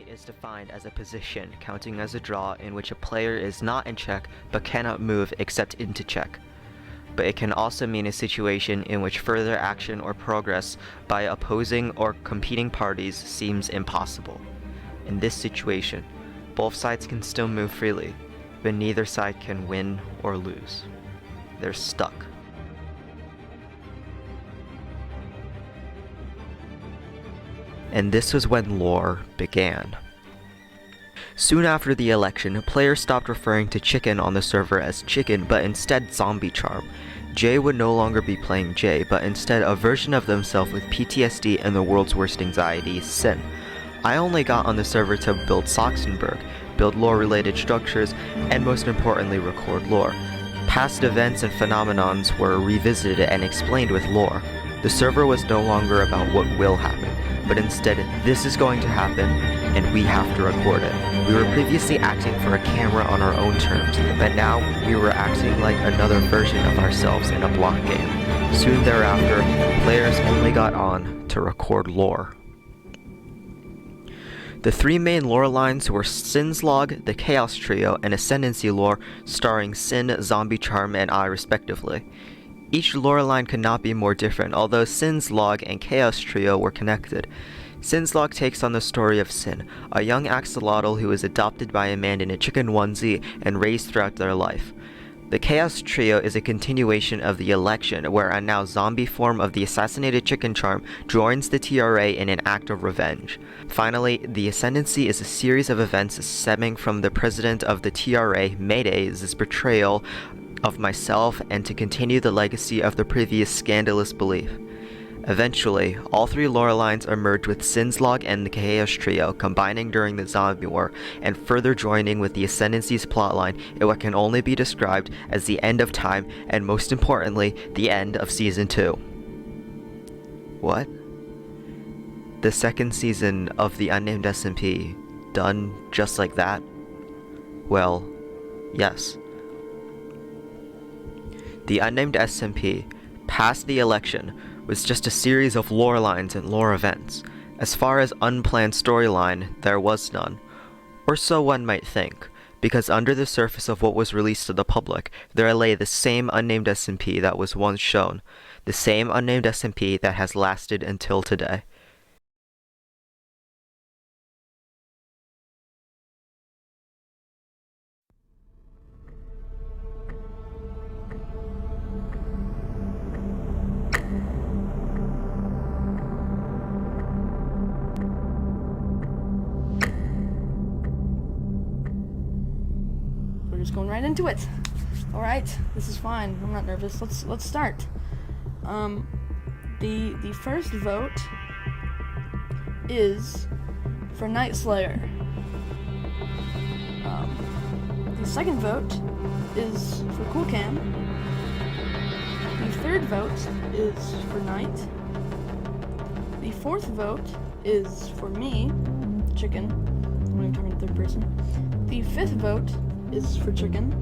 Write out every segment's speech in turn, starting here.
Is defined as a position counting as a draw in which a player is not in check but cannot move except into check. But it can also mean a situation in which further action or progress by opposing or competing parties seems impossible. In this situation, both sides can still move freely, but neither side can win or lose. They're stuck. And this was when lore began. Soon after the election, players stopped referring to Chicken on the server as Chicken, but instead Zombie Charm. Jay would no longer be playing Jay, but instead a version of themselves with PTSD and the world's worst anxiety, Sin. I only got on the server to build Soxenberg, build lore-related structures, and most importantly record lore. Past events and phenomenons were revisited and explained with lore. The server was no longer about what will happen, but instead, this is going to happen, and we have to record it. We were previously acting for a camera on our own terms, but now we were acting like another version of ourselves in a block game. Soon thereafter, players only got on to record lore. The three main lore lines were Sin's Log, the Chaos Trio, and Ascendancy lore, starring Sin, Zombie Charm, and I respectively. Each lore line could not be more different, although Sin's Log and Chaos Trio were connected. Sin's Log takes on the story of Sin, a young axolotl who is adopted by a man in a chicken onesie and raised throughout their life. The Chaos Trio is a continuation of the election, where a now zombie form of the assassinated Chicken Charm joins the TRA in an act of revenge. Finally, the Ascendancy is a series of events stemming from the president of the TRA, Mayday's betrayal of myself and to continue the legacy of the previous scandalous belief. Eventually, all three lore lines are merged with Sin's Log and the Chaos Trio, combining during the Zombie War, and further joining with the Ascendancy's plotline in what can only be described as the end of time and, most importantly, the end of Season 2. What? The second season of the Unnamed SMP done just like that? Well, yes. The Unnamed SMP, past the election, was just a series of lore lines and lore events. As far as unplanned storyline, there was none. Or so one might think, because under the surface of what was released to the public, there lay the same unnamed SMP that was once shown, the same unnamed SMP that has lasted until today. We're just going right into it. All right, this is fine. I'm not nervous. Let's start. The first vote is for Night Slayer. The second vote is for Cool Cam. The third vote is for Night. The fourth vote is for me, Chicken. I'm talking in third person. The fifth vote is for Chicken.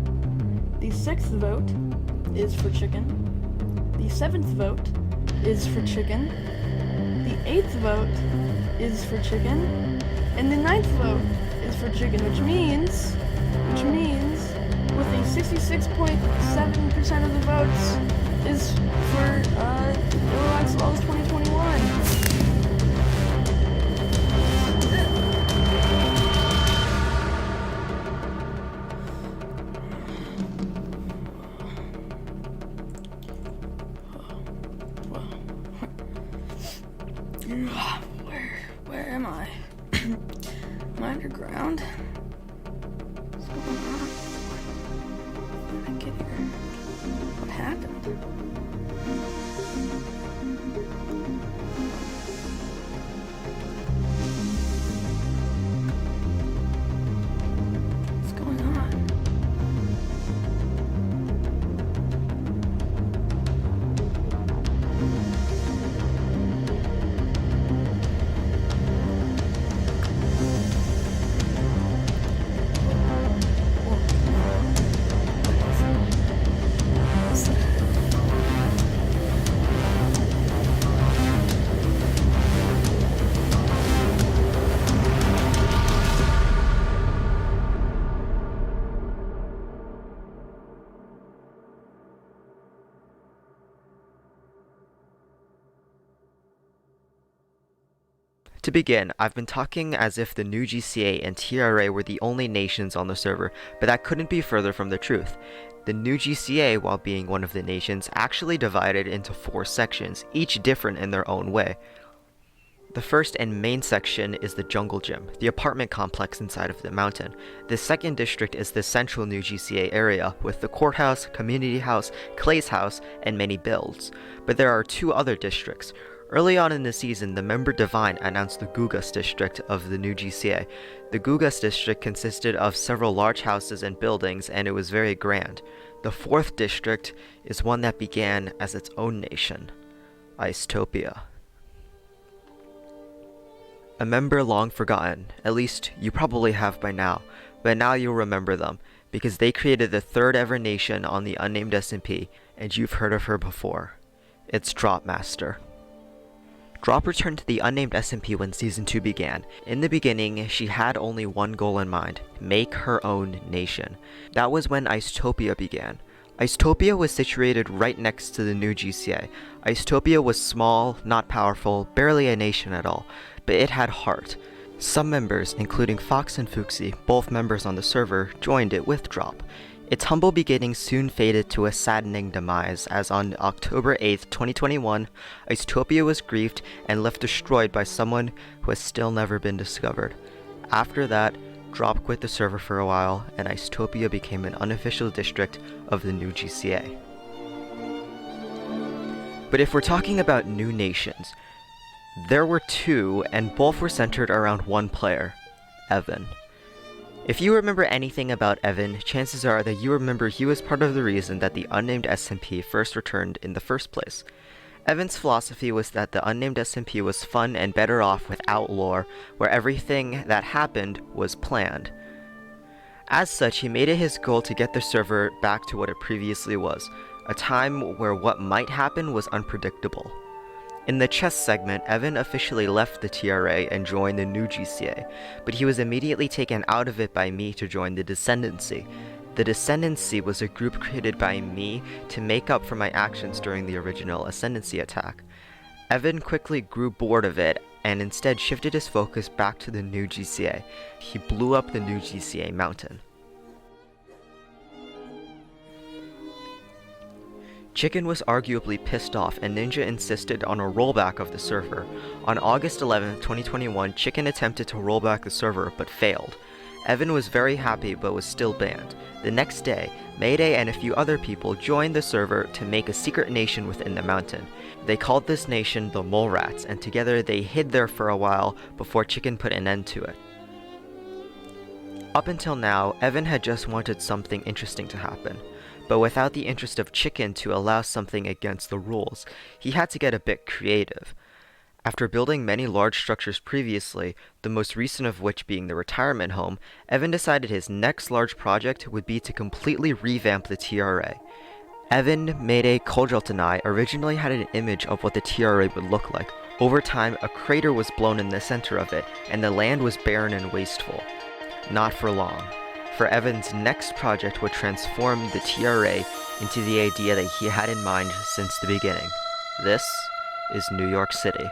The sixth vote is for Chicken. The seventh vote is for Chicken. The eighth vote is for Chicken. And the ninth vote is for Chicken, which means with a 66.7% of the votes is for Lorelai Laws 2021. Where am I? Am I underground? What's going on? How did I get here? What happened? What's going on? To begin, I've been talking as if the new GCA and TRA were the only nations on the server, but that couldn't be further from the truth. The new GCA, while being one of the nations, actually divided into 4 sections, each different in their own way. The first and main section is the Jungle Gym, the apartment complex inside of the mountain. The second district is the central new GCA area, with the courthouse, community house, Clay's house, and many builds. But there are 2 other districts. Early on in the season, the member Divine announced the Gugas district of the new GCA. The Gugas district consisted of several large houses and buildings, and it was very grand. The 4th district is one that began as its own nation, Icetopia. A member long forgotten, at least you probably have by now, but now you'll remember them, because they created the 3rd ever nation on the unnamed SMP, and you've heard of her before. It's Dropmaster. Drop returned to the unnamed SMP when Season 2 began. In the beginning, she had only one goal in mind: make her own nation. That was when Icetopia began. Icetopia was situated right next to the new GCA. Icetopia was small, not powerful, barely a nation at all, but it had heart. Some members, including Fox and Fuxi, both members on the server, joined it with Drop. Its humble beginnings soon faded to a saddening demise, as on October 8th, 2021, Icetopia was grieved and left destroyed by someone who has still never been discovered. After that, Drop quit the server for a while, and Icetopia became an unofficial district of the new GCA. But if we're talking about new nations, there were 2, and both were centered around one player, Evan. If you remember anything about Evan, chances are that you remember he was part of the reason that the unnamed SMP first returned in the first place. Evan's philosophy was that the unnamed SMP was fun and better off without lore, where everything that happened was planned. As such, he made it his goal to get the server back to what it previously was, a time where what might happen was unpredictable. In the chess segment, Evan officially left the TRA and joined the new GCA, but he was immediately taken out of it by me to join the Descendancy. The Descendancy was a group created by me to make up for my actions during the original Ascendancy attack. Evan quickly grew bored of it and instead shifted his focus back to the new GCA. He blew up the new GCA mountain. Chicken was arguably pissed off and Ninja insisted on a rollback of the server. On August 11, 2021, Chicken attempted to roll back the server but failed. Evan was very happy but was still banned. The next day, Mayday and a few other people joined the server to make a secret nation within the mountain. They called this nation the Mole Rats, and together they hid there for a while before Chicken put an end to it. Up until now, Evan had just wanted something interesting to happen, but without the interest of Chicken to allow something against the rules, he had to get a bit creative. After building many large structures previously, the most recent of which being the retirement home, Evan decided his next large project would be to completely revamp the TRA. Evan, Mayday, Kojolt, and I originally had an image of what the TRA would look like. Over time, a crater was blown in the center of it, and the land was barren and wasteful. Not for long, for Evan's next project would transform the TRA into the idea that he had in mind since the beginning. This is New York City.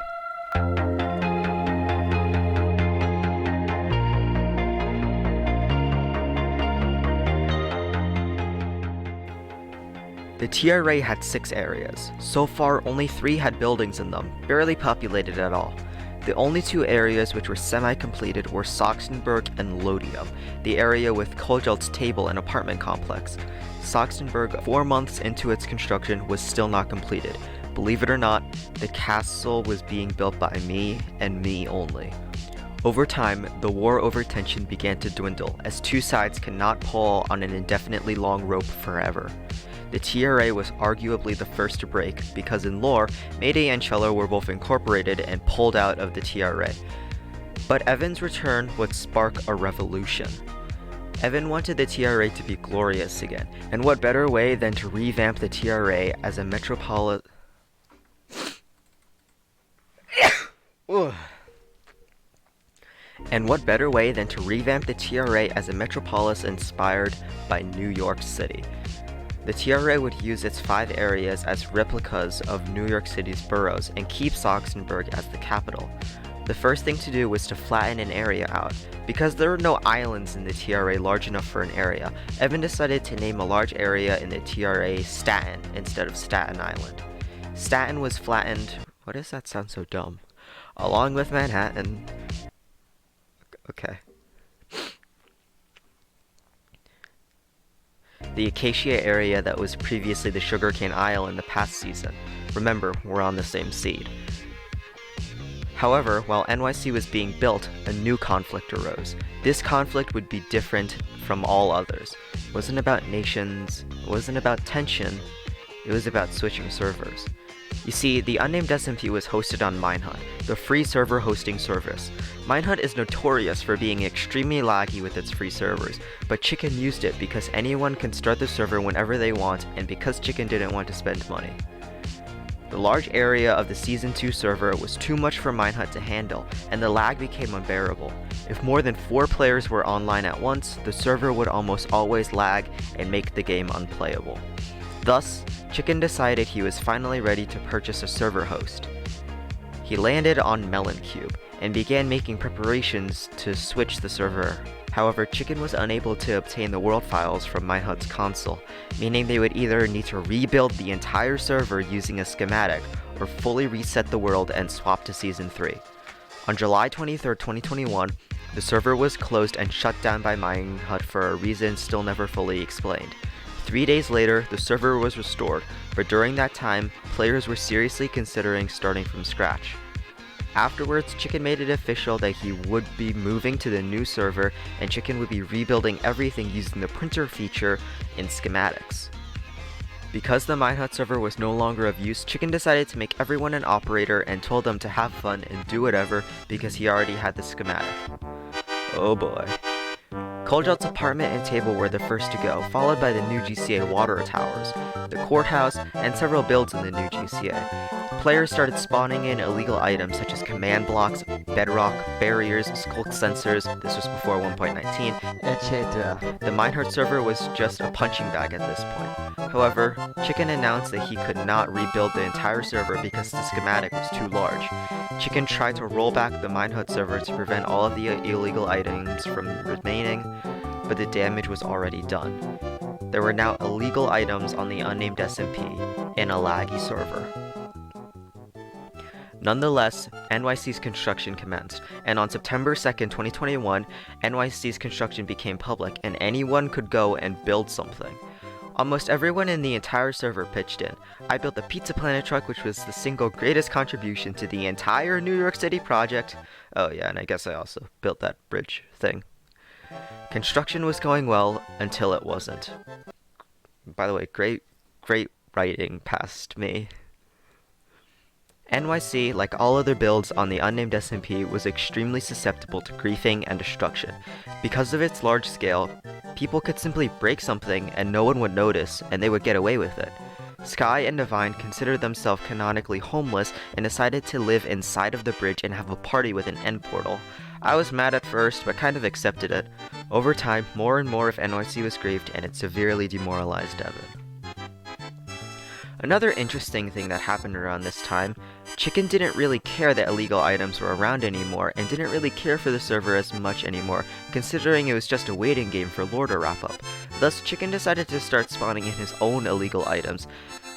The TRA had 6 areas. So far, only 3 had buildings in them, barely populated at all. The only 2 areas which were semi-completed were Soxenberg and Lodium, the area with Kojolt's table and apartment complex. Soxenberg, 4 months into its construction, was still not completed. Believe it or not, the castle was being built by me and me only. Over time, the war over tension began to dwindle, as 2 sides cannot pull on an indefinitely long rope forever. The TRA was arguably the first to break, because in lore, Mayday and Cello were both incorporated and pulled out of the TRA. But Evan's return would spark a revolution. Evan wanted the TRA to be glorious again, and what better way than to revamp the TRA as a metropolis... And what better way than to revamp the TRA as a metropolis inspired by New York City? The TRA would use its 5 areas as replicas of New York City's boroughs and keep Soxenberg as the capital. The first thing to do was to flatten an area out. Because there were no islands in the TRA large enough for an area, Evan decided to name a large area in the TRA Staten instead of Staten Island. Staten was flattened... Why does that sound so dumb? Along with Manhattan... Okay. The Acacia area that was previously the Sugarcane Isle in the past season. Remember, we're on the same seed. However, while NYC was being built, a new conflict arose. This conflict would be different from all others. It wasn't about nations, it wasn't about tension, it was about switching servers. You see, the unnamed SMP was hosted on Minehut, the free server hosting service. Minehut is notorious for being extremely laggy with its free servers, but Chicken used it because anyone can start the server whenever they want and because Chicken didn't want to spend money. The large area of the Season 2 server was too much for Minehut to handle, and the lag became unbearable. If more than 4 players were online at once, the server would almost always lag and make the game unplayable. Thus, Chicken decided he was finally ready to purchase a server host. He landed on Meloncube and began making preparations to switch the server. However, Chicken was unable to obtain the world files from Minehut's console, meaning they would either need to rebuild the entire server using a schematic or fully reset the world and swap to Season 3. On July 23, 2021, the server was closed and shut down by Minehut for a reason still never fully explained. 3 days later, the server was restored, but during that time, players were seriously considering starting from scratch. Afterwards, Chicken made it official that he would be moving to the new server and Chicken would be rebuilding everything using the printer feature in schematics. Because the Minehut server was no longer of use, Chicken decided to make everyone an operator and told them to have fun and do whatever because he already had the schematic. Oh boy. Koljot's apartment and table were the first to go, followed by the new GCA water towers, the courthouse, and several builds in the new GCA. Players started spawning in illegal items such as command blocks, bedrock, barriers, skulk sensors, this was before 1.19, etc. The Minehart server was just a punching bag at this point. However, Chicken announced that he could not rebuild the entire server because the schematic was too large. Chicken tried to roll back the Minehut server to prevent all of the illegal items from remaining, but the damage was already done. There were now illegal items on the unnamed SMP in a laggy server. Nonetheless, NYC's construction commenced, and on September 2nd, 2021, NYC's construction became public and anyone could go and build something. Almost everyone in the entire server pitched in. I built the Pizza Planet truck, which was the single greatest contribution to the entire New York City project. Oh yeah, and I guess I also built that bridge thing. Construction was going well until it wasn't. By the way, great writing past me. NYC, like all other builds on the unnamed SMP, was extremely susceptible to griefing and destruction. Because of its large scale, people could simply break something and no one would notice, and they would get away with it. Sky and Divine considered themselves canonically homeless and decided to live inside of the bridge and have a party with an end portal. I was mad at first, but kind of accepted it. Over time, more and more of NYC was griefed, and it severely demoralized Devin. Another interesting thing that happened around this time, Chicken didn't really care that illegal items were around anymore, and didn't really care for the server as much anymore, considering it was just a waiting game for lore to wrap up. Thus, Chicken decided to start spawning in his own illegal items,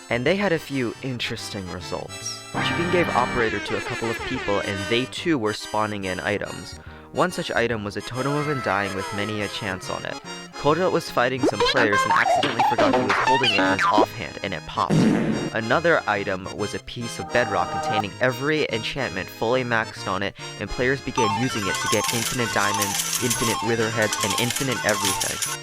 and they had a few interesting results. Chicken gave Operator to a couple of people, and they too were spawning in items. One such item was a Totem of Undying with many a chance on it. Koljot was fighting some players and accidentally forgot he was holding it in his offhand, and it popped. Another item was a piece of bedrock containing every enchantment fully maxed on it, and players began using it to get infinite diamonds, infinite witherheads, and infinite everything.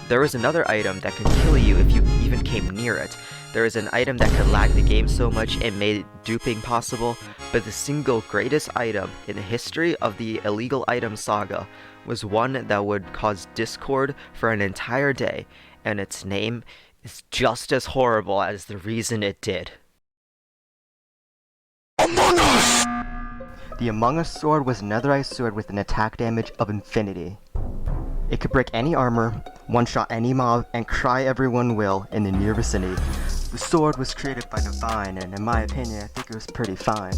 There was another item that could kill you if you even came near it. There is an item that could lag the game so much it made duping possible, but the single greatest item in the history of the illegal item saga was one that would cause discord for an entire day, and its name is just as horrible as the reason it did. Among Us! The Among Us sword was a netherite sword with an attack damage of infinity. It could break any armor, one-shot any mob, and cry everyone will in the near vicinity. The sword was created by Divine, and in my opinion, I think it was pretty fine.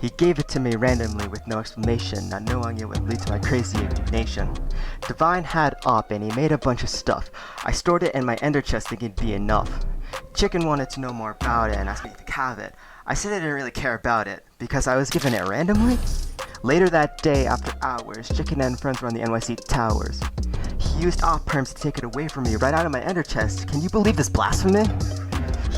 He gave it to me randomly with no explanation, not knowing it would lead to my crazy indignation. Divine had Op and he made a bunch of stuff. I stored it in my ender chest thinking it'd be enough. Chicken wanted to know more about it and asked me to have it. I said I didn't really care about it, because I was given it randomly? Later that day, after hours, Chicken and friends were on the NYC towers. He used Op perms to take it away from me right out of my ender chest. Can you believe this blasphemy?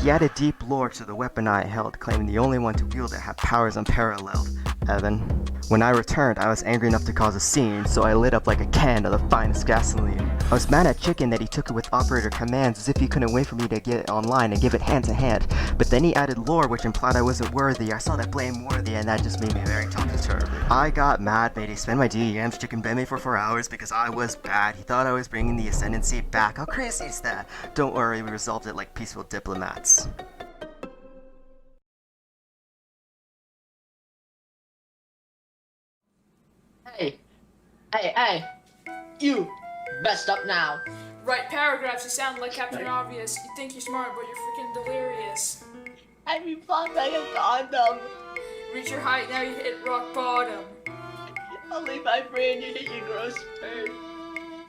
He added deep lore to the weapon I held, claiming the only one to wield it had powers unparalleled. Evan. When I returned, I was angry enough to cause a scene, so I lit up like a can of the finest gasoline. I was mad at Chicken that he took it with operator commands as if he couldn't wait for me to get it online and give it hand to hand, but then he added lore which implied I wasn't worthy. I saw that blameworthy and that just made me very topsy-turvy. I got mad, made me spend my DMs. Chicken banned me for 4 hours because I was bad. He thought I was bringing the Ascendancy back. How crazy is that? Don't worry, we resolved it like peaceful diplomats. Hey, you, best up now. Write paragraphs, you sound like Captain Obvious. You think you're smart, but you're freaking delirious. I mean, fuck, I get condom. Reach your height, now you hit rock bottom. Only my brain, you hit your gross spurt.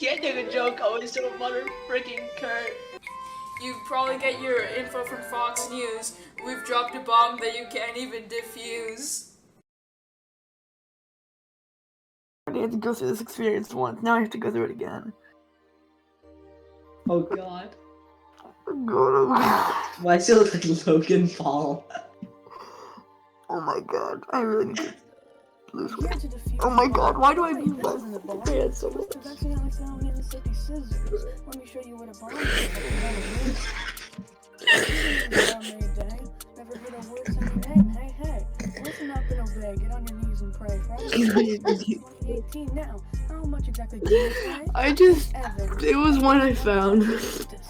Can't take a joke, always so mother freaking Kurt. You probably get your info from Fox News. We've dropped a bomb that you can't even defuse. I had to go through this experience once, now I have to go through it again. Oh god. Oh god. Why does it look like Logan Paul? Oh my god, I really need to lose weight. Oh my god, why do I do that? Yeah, so much. Let me show you what a bomb is. Never heard a word saying hey, listen up and obey, get on your knees and pray. For 18 now. How much exactly do you say? It was one I found.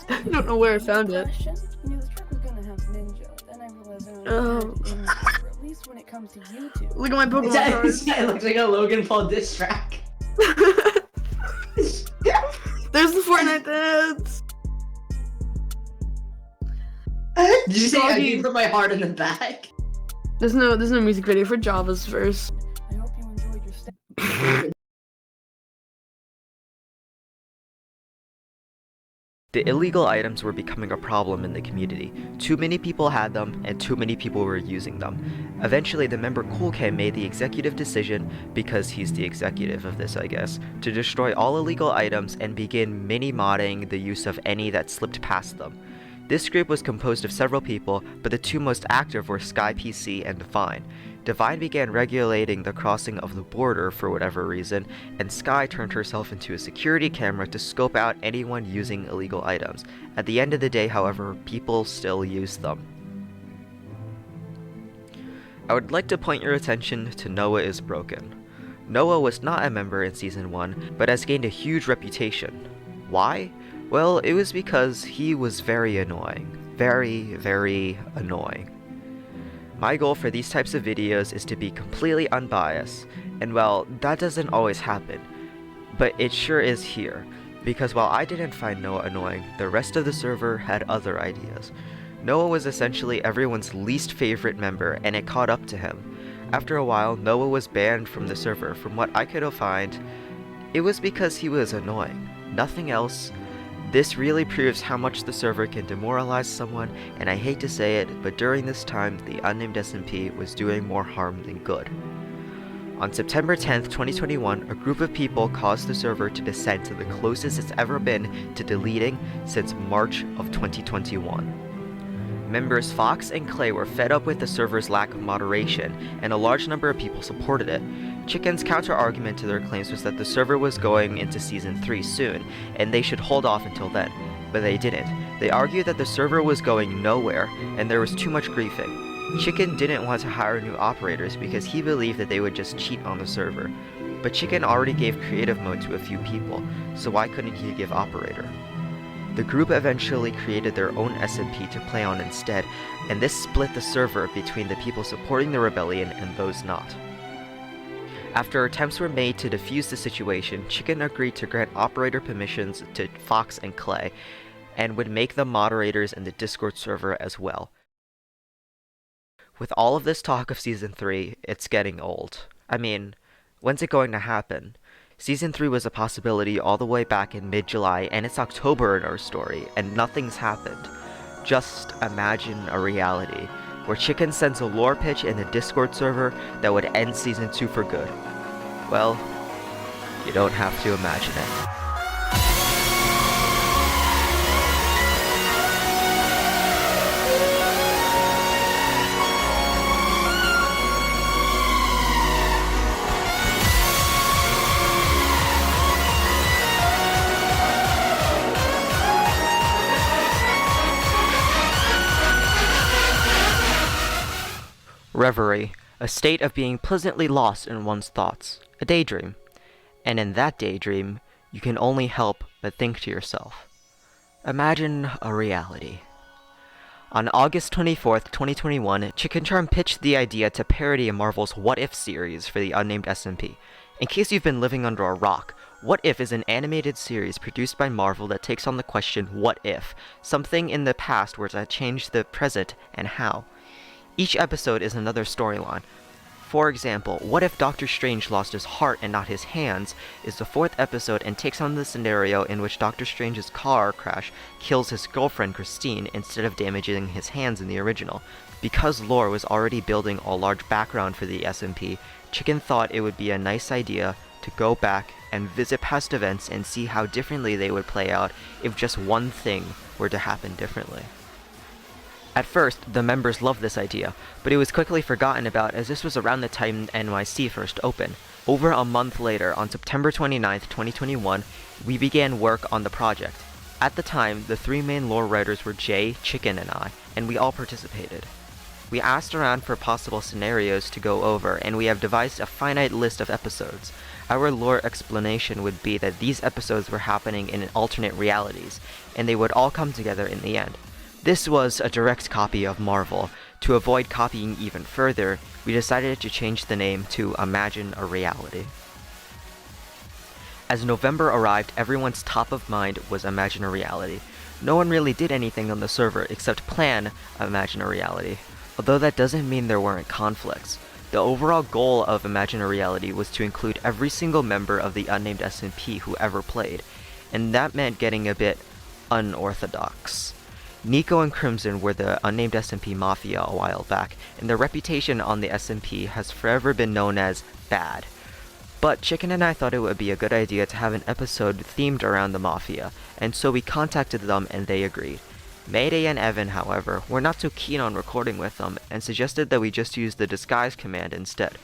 I don't know where I found it. Question? You knew the truck was gonna have Ninja. Then I realized I Oh. only had Ninja, at least when it comes to YouTube. Look at my Pokemon cards. It looks like a Logan Paul diss track. There's the Fortnite dance. Did you say I Doggy. gave her my heart in the back? There's no music video for Java's verse. I hope you enjoyed your stay. The illegal items were becoming a problem in the community. Too many people had them, and too many people were using them. Eventually, the member Coolcam made the executive decision, because he's the executive of this, I guess, to destroy all illegal items and begin mini-modding the use of any that slipped past them. This group was composed of several people, but the two most active were SkyPC and Divine. Divine began regulating the crossing of the border for whatever reason, and Sky turned herself into a security camera to scope out anyone using illegal items. At the end of the day, however, people still used them. I would like to point your attention to Noah is Broken. Noah was not a member in Season 1, but has gained a huge reputation. Why? Well, it was because he was very annoying. Very, very annoying. My goal for these types of videos is to be completely unbiased, and well, that doesn't always happen, but it sure is here, because while I didn't find Noah annoying, the rest of the server had other ideas. Noah was essentially everyone's least favorite member, and it caught up to him. After a while, Noah was banned from the server. From what I could find, it was because he was annoying. Nothing else. This really proves how much the server can demoralize someone, and I hate to say it, but during this time, the unnamed SMP was doing more harm than good. On September 10th, 2021, a group of people caused the server to descend to the closest it's ever been to deleting since March of 2021. Members Fox and Clay were fed up with the server's lack of moderation, and a large number of people supported it. Chicken's counter-argument to their claims was that the server was going into Season 3 soon, and they should hold off until then. But they didn't. They argued that the server was going nowhere, and there was too much griefing. Chicken didn't want to hire new operators because he believed that they would just cheat on the server. But Chicken already gave creative mode to a few people, so why couldn't he give operator? The group eventually created their own SMP to play on instead, and this split the server between the people supporting the rebellion and those not. After attempts were made to defuse the situation, Chicken agreed to grant operator permissions to Fox and Clay, and would make them moderators in the Discord server as well. With all of this talk of Season 3, it's getting old. I mean, when's it going to happen? Season 3 was a possibility all the way back in mid-July, and it's October in our story, and nothing's happened. Just imagine a reality where Chicken sends a lore pitch in the Discord server that would end Season 2 for good. Well, you don't have to imagine it. Reverie, a state of being pleasantly lost in one's thoughts, a daydream. And in that daydream, you can only help but think to yourself. Imagine a reality. On August 24th, 2021, Chicken Charm pitched the idea to parody Marvel's What If series for the unnamed SMP. In case you've been living under a rock, What If is an animated series produced by Marvel that takes on the question, what if? Something in the past were to change the present, and how? Each episode is another storyline. For example, What If Doctor Strange Lost His Heart and Not His Hands is the 4th episode and takes on the scenario in which Doctor Strange's car crash kills his girlfriend Christine instead of damaging his hands in the original. Because lore was already building a large background for the SMP, Chicken thought it would be a nice idea to go back and visit past events and see how differently they would play out if just one thing were to happen differently. At first, the members loved this idea, but it was quickly forgotten about as this was around the time NYC first opened. Over a month later, on September 29th, 2021, we began work on the project. At the time, the 3 main lore writers were Jay, Chicken, and I, and we all participated. We asked around for possible scenarios to go over, and we have devised a finite list of episodes. Our lore explanation would be that these episodes were happening in alternate realities, and they would all come together in the end. This was a direct copy of Marvel. To avoid copying even further, we decided to change the name to Imagine a Reality. As November arrived, everyone's top of mind was Imagine a Reality. No one really did anything on the server except plan Imagine a Reality, although that doesn't mean there weren't conflicts. The overall goal of Imagine a Reality was to include every single member of the unnamed SMP who ever played, and that meant getting a bit unorthodox. Nico and Crimson were the unnamed SMP Mafia a while back, and their reputation on the SMP has forever been known as bad. But Chicken and I thought it would be a good idea to have an episode themed around the Mafia, and so we contacted them and they agreed. Mayday and Evan, however, were not so keen on recording with them and suggested that we just use the disguise command instead.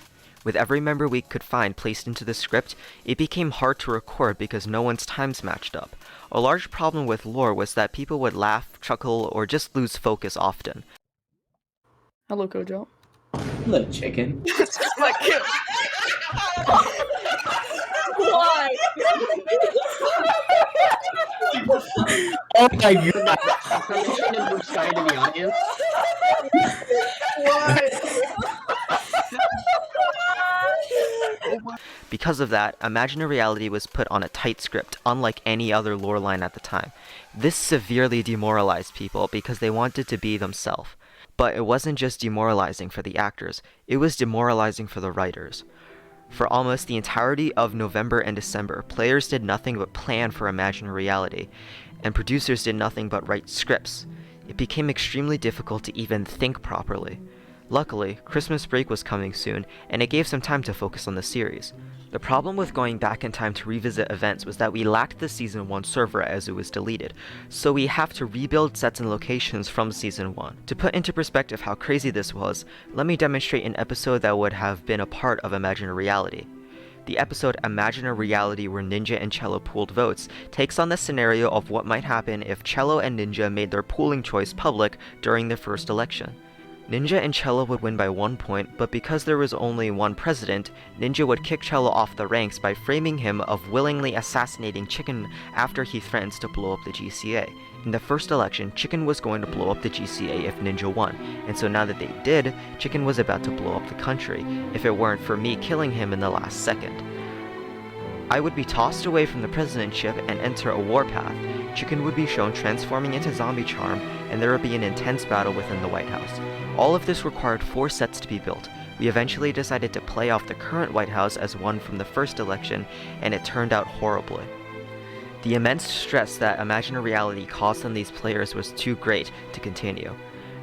With every member we could find placed into the script, it became hard to record because no one's times matched up. A large problem with lore was that people would laugh, chuckle, or just lose focus often. Hello, Kojo. Hello, Chicken. Why? Oh my god! Permission to move Sky to the audience? Because of that, Imagine a Reality was put on a tight script, unlike any other lore line at the time. This severely demoralized people because they wanted to be themselves. But it wasn't just demoralizing for the actors, it was demoralizing for the writers. For almost the entirety of November and December, players did nothing but plan for Imagine a Reality, and producers did nothing but write scripts. It became extremely difficult to even think properly. Luckily, Christmas break was coming soon, and it gave some time to focus on the series. The problem with going back in time to revisit events was that we lacked the Season 1 server as it was deleted, so we have to rebuild sets and locations from Season 1. To put into perspective how crazy this was, let me demonstrate an episode that would have been a part of Imagine a Reality. The episode Imagine a Reality where Ninja and Cello pooled votes takes on the scenario of what might happen if Cello and Ninja made their pooling choice public during the first election. Ninja and Cello would win by 1 point, but because there was only one president, Ninja would kick Cello off the ranks by framing him of willingly assassinating Chicken after he threatens to blow up the GCA. In the first election, Chicken was going to blow up the GCA if Ninja won, and so now that they did, Chicken was about to blow up the country, if it weren't for me killing him in the last second. I would be tossed away from the presidentship and enter a warpath. Chicken would be shown transforming into Zombie Charm, and there would be an intense battle within the White House. All of this required 4 sets to be built. We eventually decided to play off the current White House as one from the first election, and it turned out horribly. The immense stress that Imagine a Reality caused on these players was too great to continue.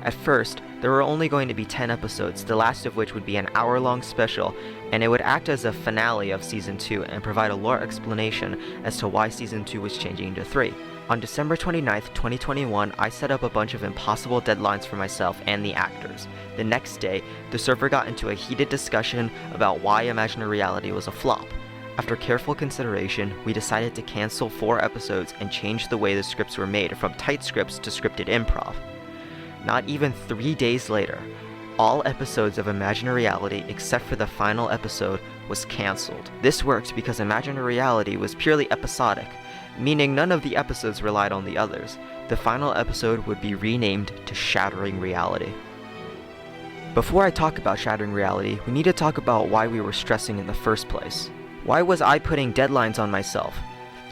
At first, there were only going to be 10 episodes, the last of which would be an hour-long special, and it would act as a finale of Season 2 and provide a lore explanation as to why Season 2 was changing to 3. On December 29th, 2021, I set up a bunch of impossible deadlines for myself and the actors. The next day, the server got into a heated discussion about why Imagine a Reality was a flop. After careful consideration, we decided to cancel 4 episodes and change the way the scripts were made from tight scripts to scripted improv. Not even 3 days later, all episodes of Imagine a Reality except for the final episode was cancelled. This worked because Imagine a Reality was purely episodic, meaning none of the episodes relied on the others. The final episode would be renamed to Shattering Reality. Before I talk about Shattering Reality, we need to talk about why we were stressing in the first place. Why was I putting deadlines on myself?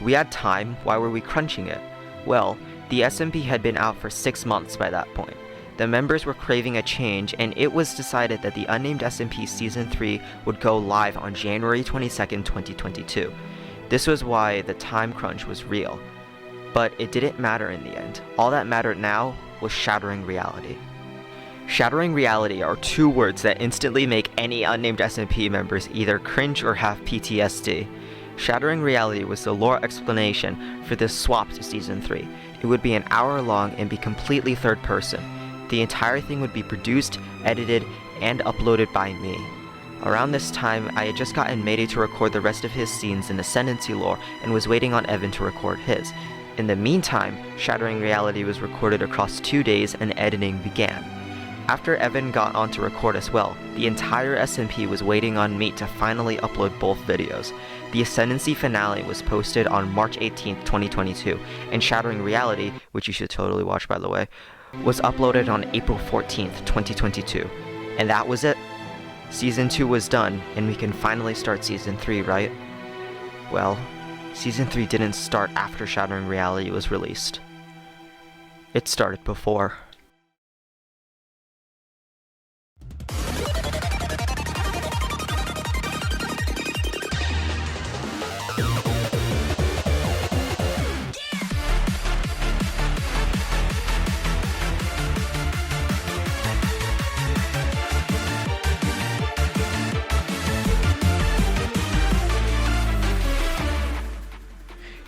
We had time, why were we crunching it? Well, the SMP had been out for 6 months by that point. The members were craving a change, and it was decided that the Unnamed SMP Season 3 would go live on January 22nd, 2022. This was why the time crunch was real. But it didn't matter in the end. All that mattered now was Shattering Reality. Shattering Reality are 2 words that instantly make any Unnamed SMP members either cringe or have PTSD. Shattering Reality was the lore explanation for this swap to Season 3. It would be an hour long and be completely third person. The entire thing would be produced, edited, and uploaded by me. Around this time, I had just gotten Mayday to record the rest of his scenes in Ascendancy lore and was waiting on Evan to record his. In the meantime, Shattering Reality was recorded across 2 days and editing began. After Evan got on to record as well, the entire SMP was waiting on me to finally upload both videos. The Ascendancy finale was posted on March 18th, 2022, and Shattering Reality, which you should totally watch by the way, was uploaded on April 14th, 2022. And that was it. Season 2 was done, and we can finally start Season 3, right? Well, Season 3 didn't start after Shattering Reality was released. It started before.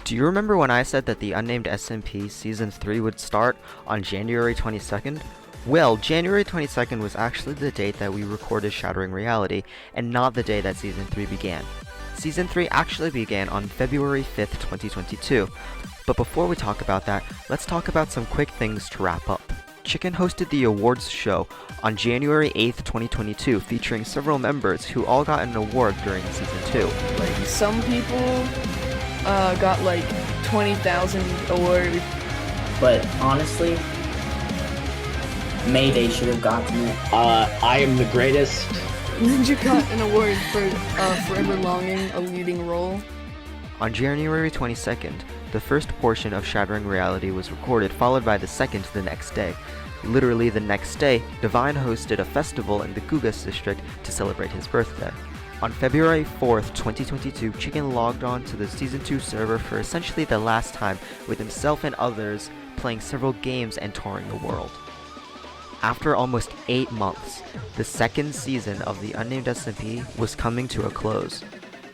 Do you remember when I said that the Unnamed SMP Season 3 would start on January 22nd? Well, January 22nd was actually the date that we recorded Shattering Reality, and not the day that Season 3 began. Season 3 actually began on February 5th, 2022. But before we talk about that, let's talk about some quick things to wrap up. Chicken hosted the awards show on January 8th, 2022, featuring several members who all got an award during Season 2. Like, some people got like 20,000 awards. But honestly, Mayday should have gotten it. I am the greatest. Ninja got an award for Forever Longing, a leading role. On January 22nd, the first portion of Shattering Reality was recorded, followed by the second the next day. Literally the next day, Divine hosted a festival in the Gugas district to celebrate his birthday. On February 4th, 2022, Chicken logged on to the Season 2 server for essentially the last time, with himself and others playing several games and touring the world. After almost 8 months, the second season of the Unnamed SMP was coming to a close.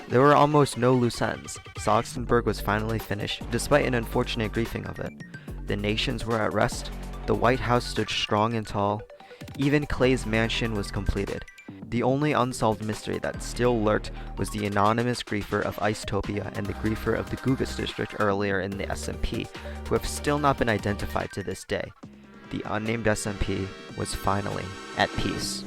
There were almost no loose ends. Soxenberg was finally finished, despite an unfortunate griefing of it. The nations were at rest, the White House stood strong and tall, even Clay's mansion was completed. The only unsolved mystery that still lurked was the anonymous griefer of Icetopia and the griefer of the Gugas district earlier in the SMP, who have still not been identified to this day. The Unnamed SMP was finally at peace.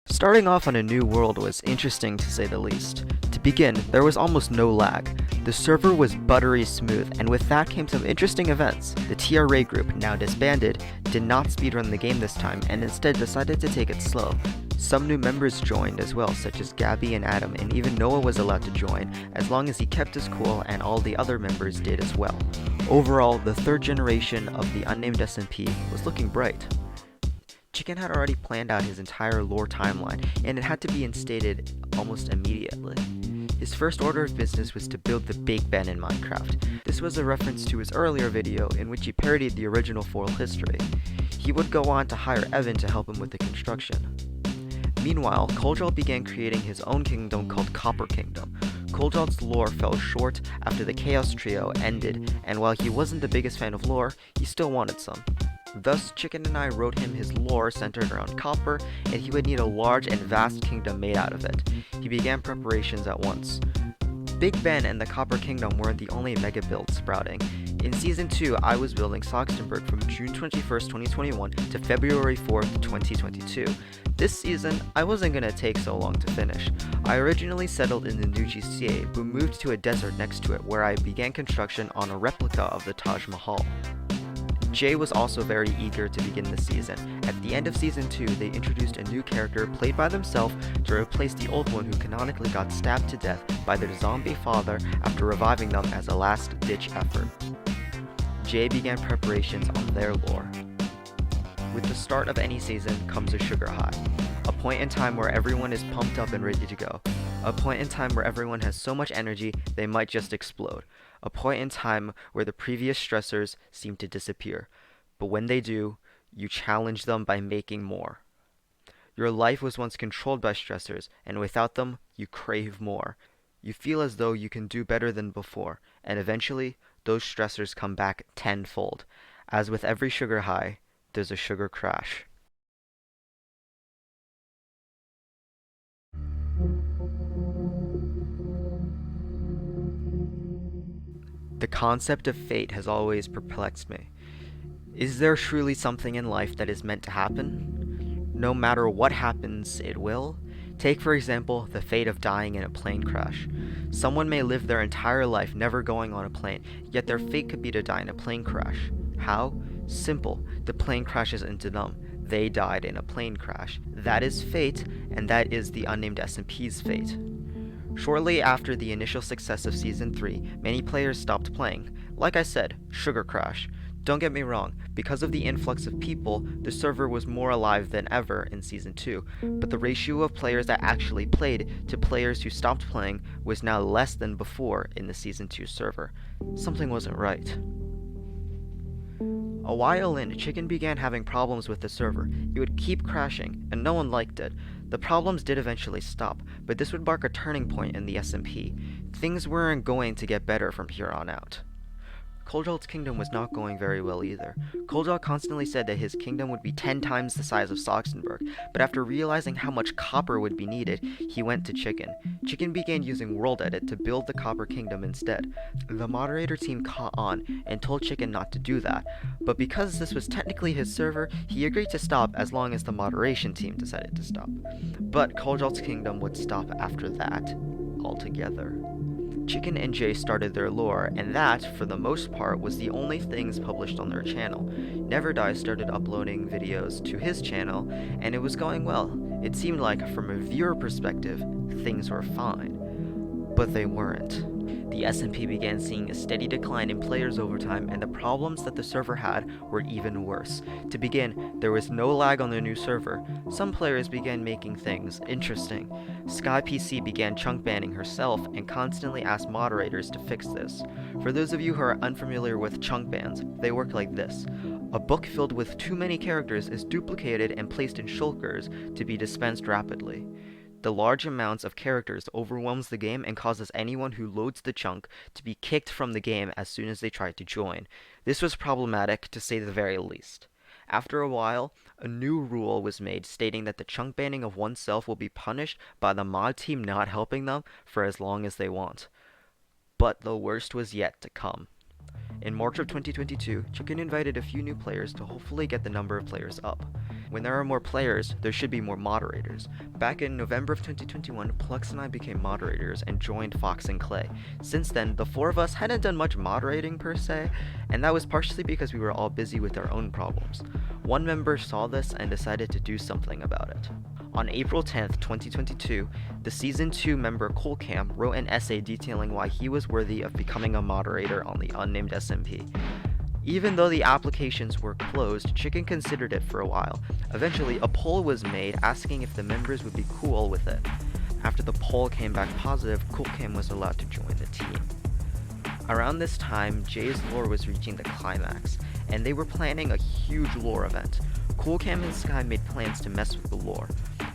Starting off on a new world was interesting to say the least. To begin, there was almost no lag. The server was buttery smooth, and with that came some interesting events. The TRA group, now disbanded, did not speedrun the game this time and instead decided to take it slow. Some new members joined as well, such as Gabby and Adam, and even Noah was allowed to join, as long as he kept his cool, and all the other members did as well. Overall, the third generation of the Unnamed SMP was looking bright. Chicken had already planned out his entire lore timeline, and it had to be instated almost immediately. His first order of business was to build the Big Ben in Minecraft. This was a reference to his earlier video in which he parodied the original Foil history. He would go on to hire Evan to help him with the construction. Meanwhile, Koljal began creating his own kingdom called Copper Kingdom. Koljal's lore fell short after the Chaos Trio ended, and while he wasn't the biggest fan of lore, he still wanted some. Thus, Chicken and I wrote him his lore centered around copper, and he would need a large and vast kingdom made out of it. He began preparations at once. Big Ben and the Copper Kingdom weren't the only mega builds sprouting. In Season 2, I was building Soxenberg from June 21st, 2021 to February 4th, 2022. This season, I wasn't gonna take so long to finish. I originally settled in the new GCA, but moved to a desert next to it where I began construction on a replica of the Taj Mahal. Jay was also very eager to begin the season. At the end of Season 2, they introduced a new character played by themselves to replace the old one who canonically got stabbed to death by their zombie father after reviving them as a last-ditch effort. Jay began preparations on their lore. With the start of any season comes a sugar high, a point in time where everyone is pumped up and ready to go, a point in time where everyone has so much energy they might just explode, a point in time where the previous stressors seem to disappear, but when they do, you challenge them by making more. Your life was once controlled by stressors, and without them, you crave more. You feel as though you can do better than before, and eventually, those stressors come back tenfold. As with every sugar high, there's a sugar crash. The concept of fate has always perplexed me. Is there truly something in life that is meant to happen? No matter what happens, it will? Take, for example, the fate of dying in a plane crash. Someone may live their entire life never going on a plane, yet their fate could be to die in a plane crash. How? Simple. The plane crashes into them. They died in a plane crash. That is fate, and that is the unnamed SMP's fate. Shortly after the initial success of Season 3, many players stopped playing. Like I said, sugar crash. Don't get me wrong, because of the influx of people, the server was more alive than ever in Season 2, but the ratio of players that actually played to players who stopped playing was now less than before in the Season 2 server. Something wasn't right. A while in, Chicken began having problems with the server. It would keep crashing, and no one liked it. The problems did eventually stop, but this would mark a turning point in the SMP. Things weren't going to get better from here on out. Kojold's kingdom was not going very well either. Kojold constantly said that his kingdom would be 10 times the size of Soxenberg, but after realizing how much copper would be needed, he went to Chicken. Chicken began using World Edit to build the Copper Kingdom instead. The moderator team caught on and told Chicken not to do that, but because this was technically his server, he agreed to stop as long as the moderation team decided to stop. But Kojold's kingdom would stop after that, altogether. Chicken and Jay started their lore, and that, for the most part, was the only things published on their channel. Never Die started uploading videos to his channel, and it was going well. It seemed like, from a viewer perspective, things were fine. But they weren't. The SMP began seeing a steady decline in players over time, and the problems that the server had were even worse. To begin, there was no lag on the new server. Some players began making things interesting. SkyPC began chunk banning herself and constantly asked moderators to fix this. For those of you who are unfamiliar with chunk bans, they work like this. A book filled with too many characters is duplicated and placed in shulkers to be dispensed rapidly. The large amounts of characters overwhelms the game and causes anyone who loads the chunk to be kicked from the game as soon as they try to join. This was problematic, to say the very least. After a while, a new rule was made stating that the chunk banning of oneself will be punished by the mod team not helping them for as long as they want. But the worst was yet to come. In March of 2022, Chicken invited a few new players to hopefully get the number of players up. When there are more players, there should be more moderators. Back in November of 2021, Plux and I became moderators and joined Fox and Clay. Since then, the four of us hadn't done much moderating per se, and that was partially because we were all busy with our own problems. One member saw this and decided to do something about it. On April 10th, 2022, the Season 2 member Coolcam wrote an essay detailing why he was worthy of becoming a moderator on the unnamed SMP. Even though the applications were closed, Chicken considered it for a while. Eventually, a poll was made asking if the members would be cool with it. After the poll came back positive, Coolcam was allowed to join the team. Around this time, Jay's lore was reaching the climax, and they were planning a huge lore event. Coolcam and Sky made plans to mess with the lore,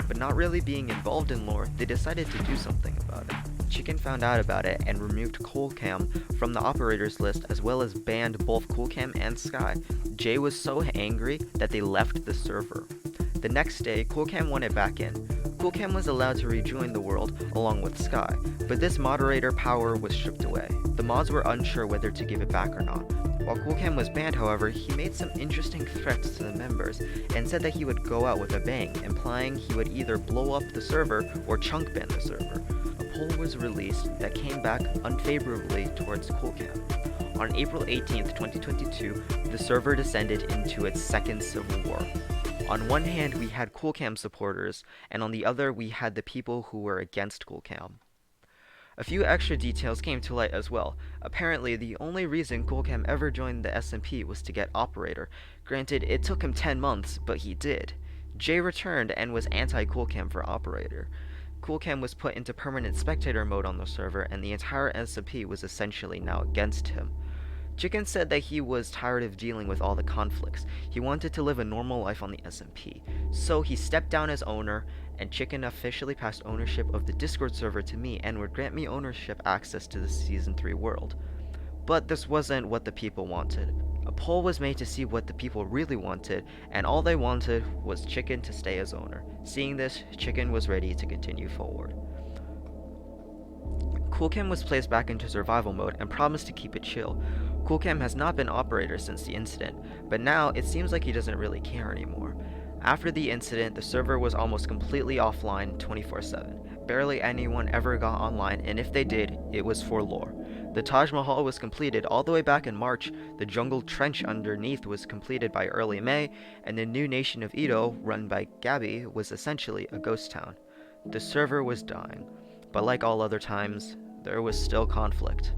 but not really being involved in lore, they decided to do something about it. Chicken found out about it and removed Coolcam from the operators list, as well as banned both Coolcam and Sky. Jay was so angry that they left the server. The next day, Coolcam wanted back in. Coolcam was allowed to rejoin the world along with Sky, but this moderator power was stripped away. The mods were unsure whether to give it back or not. While Coolcam was banned, however, he made some interesting threats to the members and said that he would go out with a bang, implying he would either blow up the server or chunk ban the server. A poll was released that came back unfavorably towards Coolcam. On April 18th, 2022, the server descended into its second civil war. On one hand, we had Coolcam supporters, and on the other, we had the people who were against Coolcam. A few extra details came to light as well. Apparently, the only reason Coolcam ever joined the SMP was to get Operator. Granted, it took him 10 months, but he did. Jay returned and was anti-Coolcam for Operator. Coolcam was put into permanent spectator mode on the server, and the entire SMP was essentially now against him. Chicken said that he was tired of dealing with all the conflicts. He wanted to live a normal life on the SMP. So he stepped down as owner, and Chicken officially passed ownership of the Discord server to me and would grant me ownership access to the Season 3 world. But this wasn't what the people wanted. A poll was made to see what the people really wanted, and all they wanted was Chicken to stay as owner. Seeing this, Chicken was ready to continue forward. Coolcam was placed back into survival mode and promised to keep it chill. Coolcam has not been operator since the incident, but now it seems like he doesn't really care anymore. After the incident, the server was almost completely offline 24/7. Barely anyone ever got online, and if they did, it was for lore. The Taj Mahal was completed all the way back in March, the jungle trench underneath was completed by early May, and the new nation of Edo, run by Gabi, was essentially a ghost town. The server was dying, but like all other times, there was still conflict.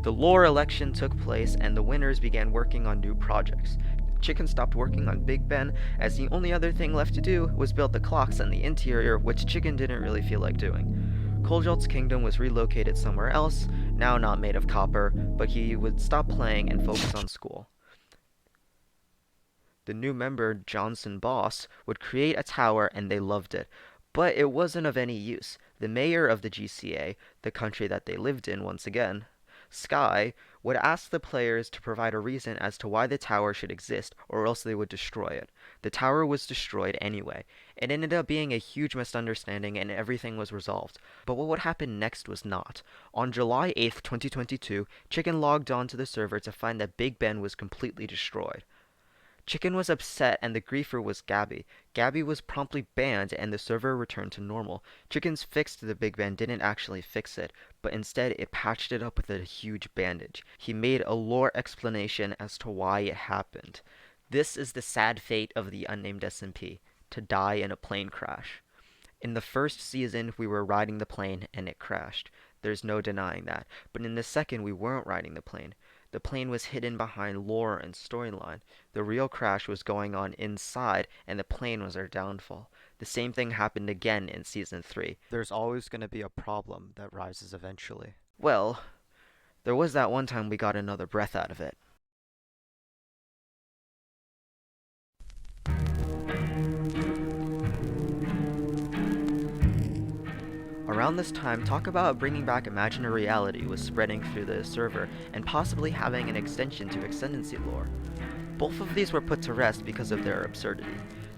The lore election took place and the winners began working on new projects. Chicken stopped working on Big Ben, as the only other thing left to do was build the clocks and the interior, which Chicken didn't really feel like doing. Koljot's kingdom was relocated somewhere else, now not made of copper, but he would stop playing and focus on school. The new member, Johnson Boss, would create a tower and they loved it, but it wasn't of any use. The mayor of the GCA, the country that they lived in once again, Sky, would ask the players to provide a reason as to why the tower should exist, or else they would destroy it. The tower was destroyed anyway. It ended up being a huge misunderstanding and everything was resolved. But what would happen next was not. On July 8th, 2022, Chicken logged on to the server to find that Big Ben was completely destroyed. Chicken was upset and the griefer was Gabi. Gabi was promptly banned and the server returned to normal. Chicken's fix to the Big Ben didn't actually fix it, but instead it patched it up with a huge bandage. He made a lore explanation as to why it happened. This is the sad fate of the unnamed SMP, to die in a plane crash. In the first season, we were riding the plane and it crashed. There's no denying that. But in the second, we weren't riding the plane. The plane was hidden behind lore and storyline. The real crash was going on inside, and the plane was our downfall. The same thing happened again in Season 3. There's always going to be a problem that rises eventually. Well, there was that one time we got another breath out of it. Around this time, talk about bringing back imaginary reality was spreading through the server, and possibly having an extension to Ascendancy lore. Both of these were put to rest because of their absurdity.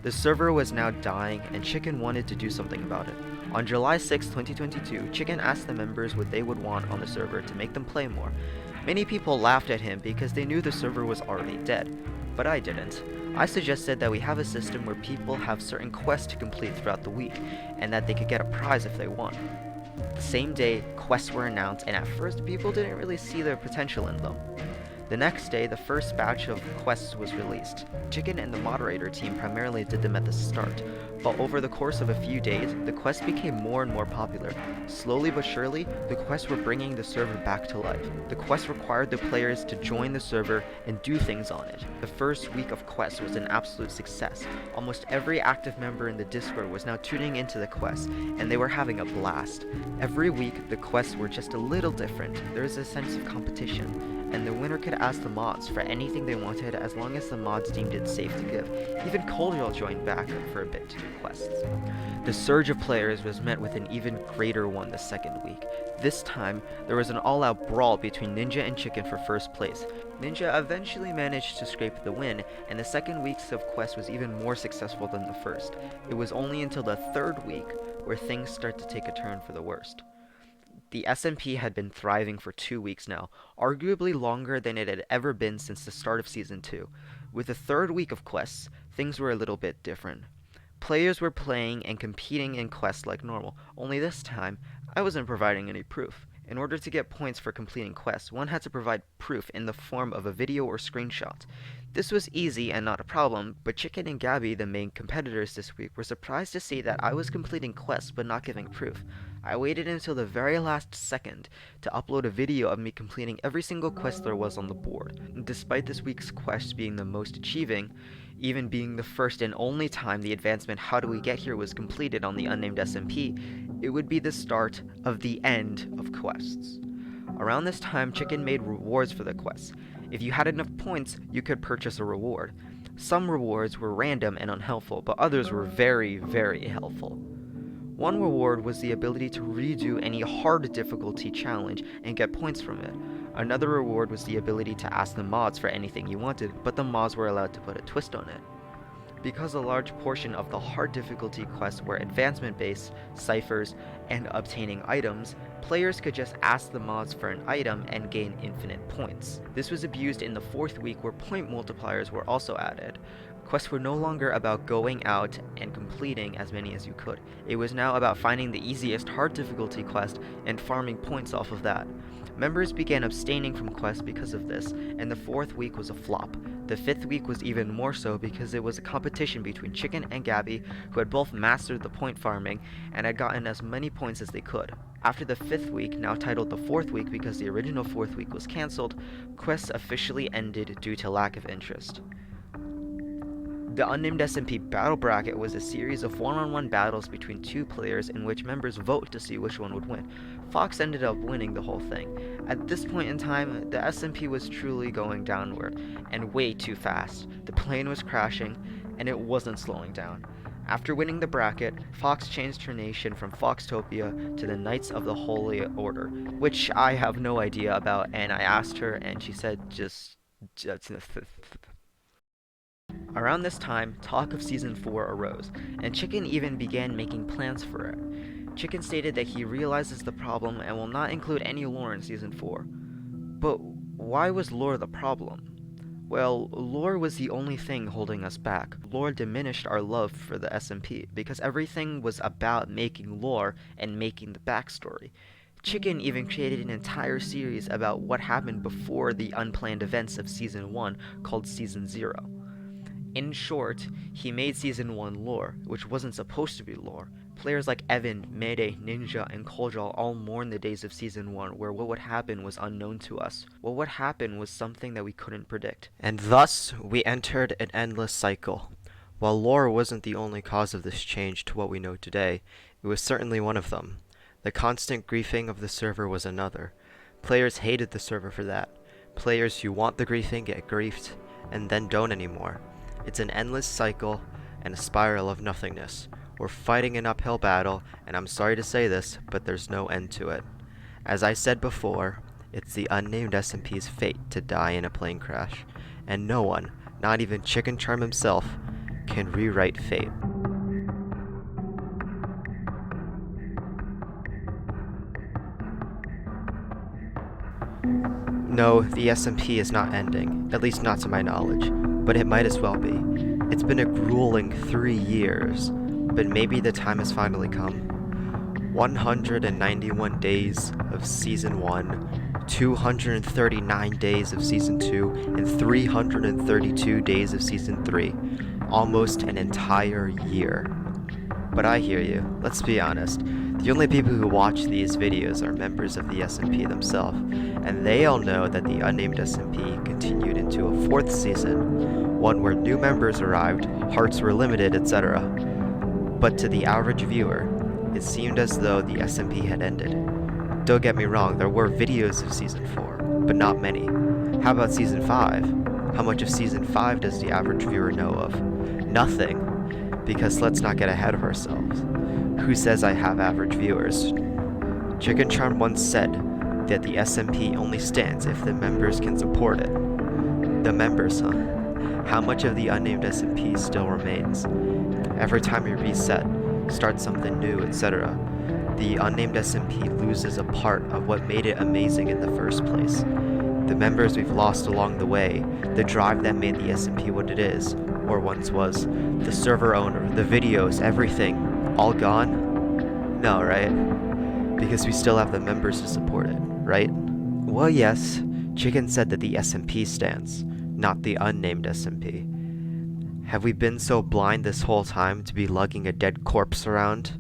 The server was now dying, and Chicken wanted to do something about it. On July 6, 2022, Chicken asked the members what they would want on the server to make them play more. Many people laughed at him because they knew the server was already dead, but I didn't. I suggested that we have a system where people have certain quests to complete throughout the week, and that they could get a prize if they won. The same day, quests were announced, and at first people didn't really see the potential in them. The next day, the first batch of quests was released. Chicken and the moderator team primarily did them at the start, but over the course of a few days, the quests became more and more popular. Slowly but surely, the quests were bringing the server back to life. The quests required the players to join the server and do things on it. The first week of quests was an absolute success. Almost every active member in the Discord was now tuning into the quests, and they were having a blast. Every week, the quests were just a little different. There was a sense of competition. and the winner could ask the mods for anything they wanted as long as the mods deemed it safe to give. Even Koljal joined back for a bit to do quests. The surge of players was met with an even greater one the second week. This time, there was an all-out brawl between Ninja and Chicken for first place. Ninja eventually managed to scrape the win, and the second week's of quest was even more successful than the first. It was only until the third week where things start to take a turn for the worst. The SMP had been thriving for 2 weeks now, arguably longer than it had ever been since the start of Season 2. With the third week of quests, things were a little bit different. Players were playing and competing in quests like normal, only this time, I wasn't providing any proof. In order to get points for completing quests, one had to provide proof in the form of a video or screenshot. This was easy and not a problem, but Chicken and Gabby, the main competitors this week, were surprised to see that I was completing quests but not giving proof. I waited until the very last second to upload a video of me completing every single quest there was on the board. Despite this week's quest being the most achieving, even being the first and only time the advancement How Do We Get Here was completed on the unnamed SMP, it would be the start of the end of quests. Around this time, Chicken made rewards for the quests. If you had enough points, you could purchase a reward. Some rewards were random and unhelpful, but others were very, very helpful. One reward was the ability to redo any hard difficulty challenge and get points from it. Another reward was the ability to ask the mods for anything you wanted, but the mods were allowed to put a twist on it. Because a large portion of the hard difficulty quests were advancement-based, ciphers, and obtaining items, players could just ask the mods for an item and gain infinite points. This was abused in the fourth week where point multipliers were also added. Quests were no longer about going out and completing as many as you could. It was now about finding the easiest hard difficulty quest and farming points off of that. Members began abstaining from quests because of this, and the fourth week was a flop. The fifth week was even more so because it was a competition between Chicken and Gabby, who had both mastered the point farming and had gotten as many points as they could. After the fifth week, now titled the fourth week because the original fourth week was cancelled, quests officially ended due to lack of interest. The Unnamed SMP Battle Bracket was a series of one-on-one battles between two players in which members vote to see which one would win. Fox ended up winning the whole thing. At this point in time, the SMP was truly going downward, and way too fast. The plane was crashing, and it wasn't slowing down. After winning the bracket, Fox changed her nation from Foxtopia to the Knights of the Holy Order, which I have no idea about, and I asked her, and she said just Around this time, talk of Season 4 arose, and Chicken even began making plans for it. Chicken stated that he realizes the problem and will not include any lore in Season 4. But why was lore the problem? Well, lore was the only thing holding us back. Lore diminished our love for the SMP, because everything was about making lore and making the backstory. Chicken even created an entire series about what happened before the unplanned events of Season 1 called Season 0. In short, he made Season 1 lore, which wasn't supposed to be lore. Players like Evan, Mayday, Ninja, and Koljal all mourned the days of Season 1, where what would happen was unknown to us. What would happen was something that we couldn't predict. And thus, we entered an endless cycle. While lore wasn't the only cause of this change to what we know today, it was certainly one of them. The constant griefing of the server was another. Players hated the server for that. Players who want the griefing get griefed, and then don't anymore. It's an endless cycle and a spiral of nothingness. We're fighting an uphill battle, and I'm sorry to say this, but there's no end to it. As I said before, it's the unnamed SMP's fate to die in a plane crash, and no one, not even Chicken Charm himself, can rewrite fate. No, the SMP is not ending, at least not to my knowledge, but it might as well be. It's been a grueling 3 years, but maybe the time has finally come. 191 days of Season 1, 239 days of Season 2, and 332 days of Season 3. Almost an entire year. But I hear you, let's be honest. The only people who watch these videos are members of the SMP themselves, and they all know that the unnamed SMP continued into a 4th season, one where new members arrived, hearts were limited, etc. But to the average viewer, it seemed as though the SMP had ended. Don't get me wrong, there were videos of Season 4, but not many. How about Season 5? How much of Season 5 does the average viewer know of? Nothing. Because let's not get ahead of ourselves. Who says I have average viewers? Chicken Charm once said that the SMP only stands if the members can support it. The members, huh? How much of the unnamed SMP still remains? Every time we reset, start something new, etc., the unnamed SMP loses a part of what made it amazing in the first place. The members we've lost along the way, the drive that made the SMP what it is, or once was, the server owner, the videos, everything, all gone? No, right? Because we still have the members to support it, right? Well, yes, Chicken said that the SMP stands, not the unnamed SMP. Have we been so blind this whole time to be lugging a dead corpse around?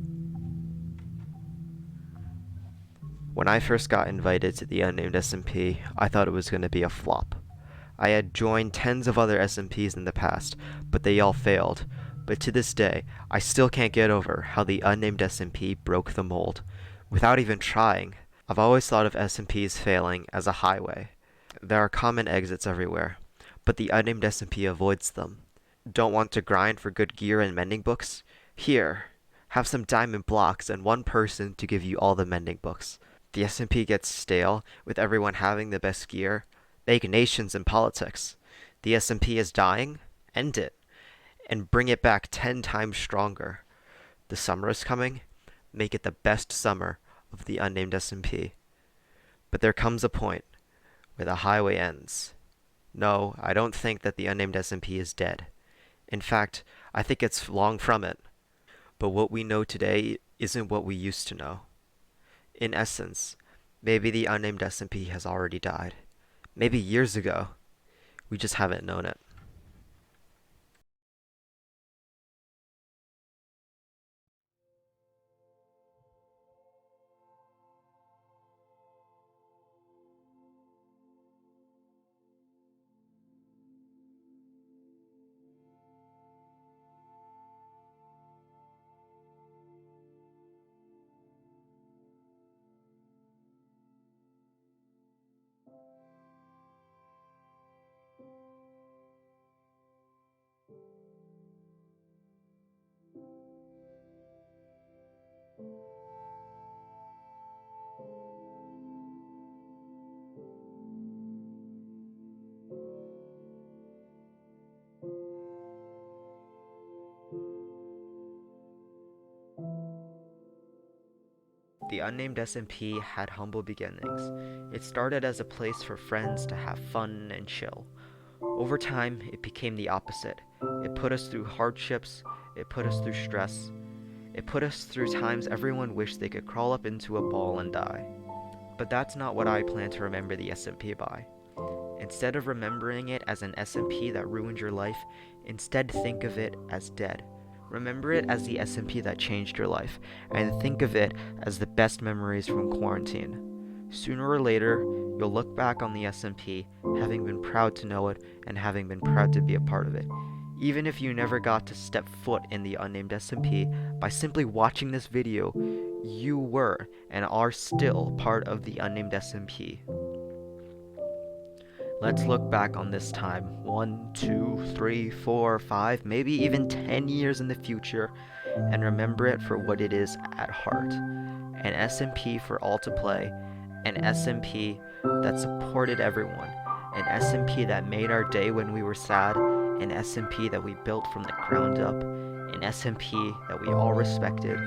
When I first got invited to the unnamed SMP, I thought it was going to be a flop. I had joined tens of other SMPs in the past, but they all failed. But to this day, I still can't get over how the unnamed SMP broke the mold. Without even trying, I've always thought of SMPs failing as a highway. There are common exits everywhere, but the unnamed SMP avoids them. Don't want to grind for good gear and mending books? Here, have some diamond blocks and one person to give you all the mending books. The SMP gets stale with everyone having the best gear. Make nations in politics. The SMP is dying? End it. And bring it back 10 times stronger. The summer is coming? Make it the best summer of the unnamed SMP. But there comes a point where the highway ends. No, I don't think that the unnamed SMP is dead. In fact, I think it's long from it. But what we know today isn't what we used to know. In essence, maybe the unnamed SMP has already died. Maybe years ago. We just haven't known it. The unnamed SMP had humble beginnings. It started as a place for friends to have fun and chill. Over time, it became the opposite. It put us through hardships, it put us through stress, it put us through times everyone wished they could crawl up into a ball and die. But that's not what I plan to remember the SMP by. Instead of remembering it as an SMP that ruined your life, instead think of it as dead. Remember it as the SMP that changed your life, and think of it as the best memories from quarantine. Sooner or later, you'll look back on the SMP, having been proud to know it, and having been proud to be a part of it. Even if you never got to step foot in the unnamed SMP, by simply watching this video, you were and are still part of the unnamed SMP. Let's look back on this time 1, 2, 3, 4, 5, maybe even 10 years in the future, and remember it for what it is at heart. An SMP for all to play, an SMP that supported everyone, an SMP that made our day when we were sad, an SMP that we built from the ground up, an SMP that we all respected,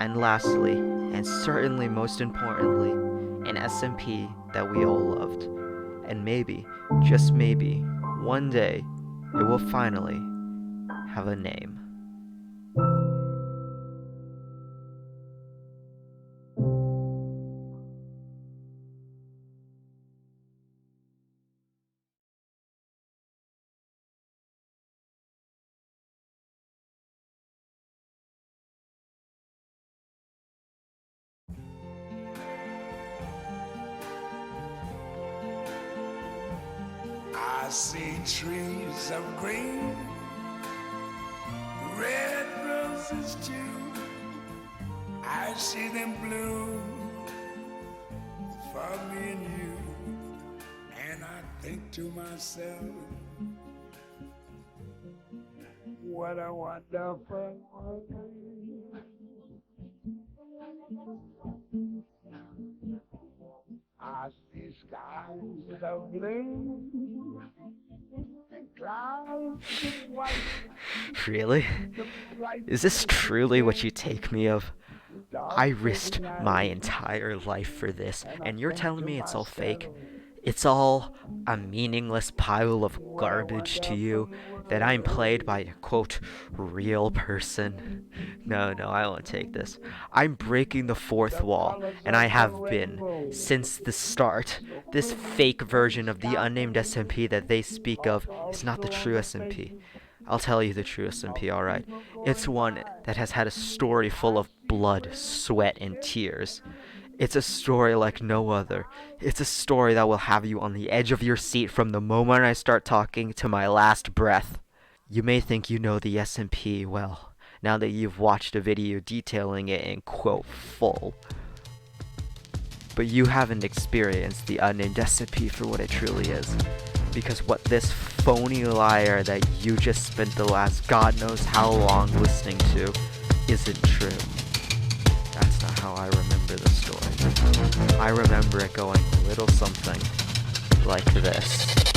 and lastly, and certainly most importantly, an SMP that we all loved. And maybe, just maybe, one day, it will finally have a name. I see trees of green, red roses too. I see them bloom for me and you, and I think to myself, what a wonderful world. I see skies of blue and clouds of white. Really? Is this truly what you take me of? I risked my entire life for this, and you're telling me it's all fake? It's all a meaningless pile of garbage to you? That I'm played by a, quote, real person? No, I won't take this. I'm breaking the fourth wall, and I have been, since the start. This fake version of the unnamed SMP that they speak of is not the true SMP. I'll tell you the true SMP, alright. It's one that has had a story full of blood, sweat, and tears. It's a story like no other. It's a story that will have you on the edge of your seat from the moment I start talking to my last breath. You may think you know the SMP well, now that you've watched a video detailing it in quote full. But you haven't experienced the unnamed SMP for what it truly is. Because what this phony liar that you just spent the last God knows how long listening to isn't true. That's not how I remember the story. I remember it going a little something like this.